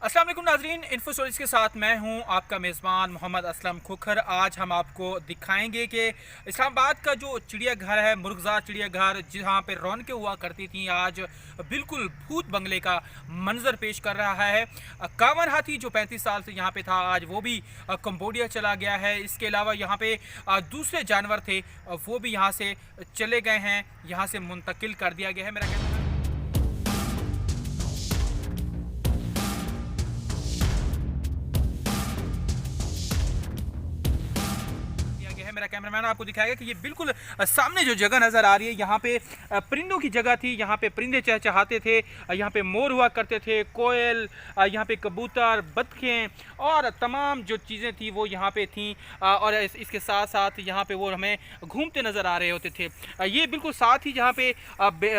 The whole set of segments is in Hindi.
अस्सलाम वालेकुम नाजरीन, इन्फो स्टोरीज के साथ मैं हूं आपका मेज़बान मोहम्मद असलम खुखर। आज हम आपको दिखाएंगे कि इस्लामाबाद का जो चिड़ियाघर है, मुर्गज़ा चिड़ियाघर, जहां पे रौनकें हुआ करती थी, आज बिल्कुल भूत बंगले का मंजर पेश कर रहा है। कांवर हाथी जो 35 साल से यहां पे था, आज वो भी कंबोडिया चला गया है। इसके अलावा यहां पे दूसरे जानवर थे, वो भी यहां से चले गए हैं, यहां से मुंतकिल कर दिया गया है। मेरा कहना मेरा कैमरामैन आपको दिखाएगा कि ये बिल्कुल सामने जो जगह नज़र आ रही है, यहाँ पे परिंदों की जगह थी। यहाँ पे परिंदे चहचहाते थे, यहाँ पे मोर हुआ करते थे, कोयल, यहाँ पे कबूतर, बतखें और तमाम जो चीज़ें थी वो यहाँ पे थी। और इसके साथ साथ यहाँ पे वो हमें घूमते नज़र आ रहे होते थे। ये बिल्कुल साथ ही जहाँ पे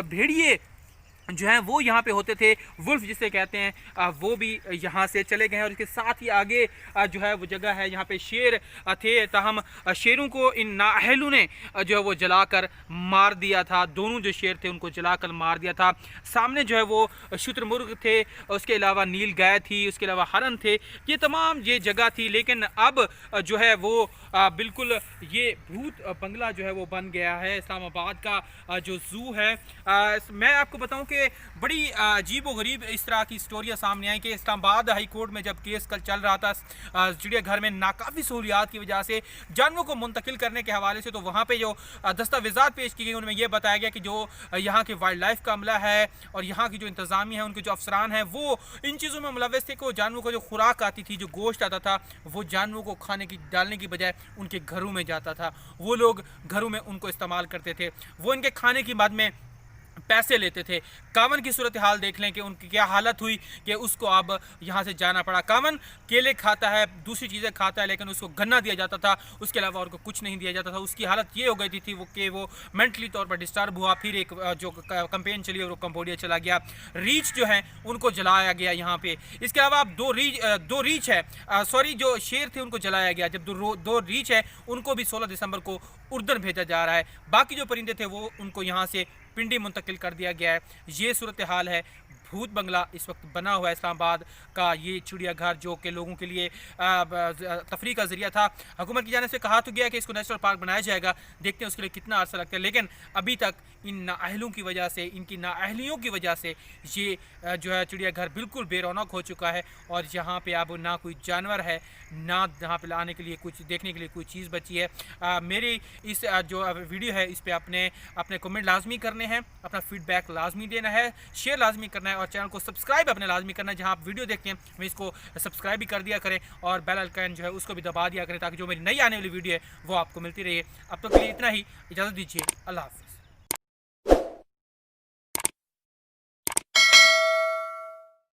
भेड़िए जो है वो यहाँ पे होते थे, वुल्फ जिसे कहते हैं, वो भी यहाँ से चले गए हैं। और इसके साथ ही आगे जो है वो जगह है, यहाँ पे शेर थे, ताहम शेरों को इन नाअहलों ने जो है वो जलाकर मार दिया था। दोनों जो शेर थे उनको जलाकर मार दिया था। सामने जो है वो शुतुरमुर्ग थे, उसके अलावा नील गाय थी, उसके अलावा हरन थे। ये तमाम ये जगह थी, लेकिन अब जो है वो बिल्कुल ये भूत बंगला जो है वो बन गया है। इस्लामाबाद का जो ज़ू है, मैं आपको बताऊं कि बड़ी अजीब व गरीब इस तरह की स्टोरियाँ सामने आई कि इस्लामाबाद हाई कोर्ट में जब केस कल चल रहा था चिड़ियाघर में नाकाफ़ी सहूलियात की वजह से जानवरों को मुंतकिल करने के हवाले से, तो वहाँ पे जो दस्तावेज़ात पेश की गई उनमें यह बताया गया कि जो यहाँ के वाइल्ड लाइफ का अमला है और यहाँ की जो इंतज़ामिया है, उनके जो अफसरान हैं, वो इन चीज़ों में मुलव्वस थे कि जानवरों को जो खुराक आती थी, जो गोश्त आता था, वो जानवरों को खाने की डालने की बजाय उनके घरों में जाता था। वो लोग घरों में उनको इस्तेमाल करते थे, वो इनके खाने की मद में पैसे लेते थे। कावन की सूरत हाल देख लें कि उनकी क्या हालत हुई कि उसको अब यहाँ से जाना पड़ा। कावन केले खाता है, दूसरी चीज़ें खाता है, लेकिन उसको गन्ना दिया जाता था, उसके अलावा और को कुछ नहीं दिया जाता था। उसकी हालत ये हो गई थी वो कि वो मेंटली तौर पर डिस्टर्ब हुआ। फिर एक जो कैंपेन चली और वो कंबोडिया चला गया। रीछ जो है उनको जलाया गया यहाँ पे। इसके अलावा अब दो रीछ है, सॉरी, जो शेर थे उनको जलाया गया। जब दो रीछ है उनको भी 16 दिसंबर को उर्दन भेजा जा रहा है। बाकी जो परिंदे थे वो उनको यहाँ से पिंडी मुंतकिल कर दिया गया है। ये सूरत हाल है। भूत बंगला इस वक्त बना हुआ है इस्लामाबाद का ये चिड़ियाघर, जो कि लोगों के लिए तफरीह का जरिया था। हुकूमत की जानिब से कहा तो गया कि इसको नेशनल पार्क बनाया जाएगा, देखते हैं उसके लिए कितना अर्सा लगता है। लेकिन अभी तक इन नाअहलों की वजह से, इनकी नाअहलियों की वजह से ये जो है चिड़ियाघर बिल्कुल बेरौनक हो चुका है। और यहाँ पे अब ना कोई जानवर है, ना यहाँ पे लाने के लिए कुछ, देखने के लिए कोई चीज़ बची है। मेरी इस जो वीडियो है इस पर अपने कमेंट लाजमी करने हैं, अपना फीडबैक लाजमी देना है, शेयर लाजमी करना है और चैनल को सब्सक्राइब अपने लाजमी करना है। जहाँ आप वीडियो देखते हैं वहीं इसको सब्सक्राइब भी कर दिया करें और बेल आइकन जो है उसको भी दबा दिया करें, ताकि जो मेरी नई आने वाली वीडियो है वो आपको मिलती रहे। अब तो के लिए इतना ही, इजाज़त दीजिए, अल्लाह हाफ़िज़।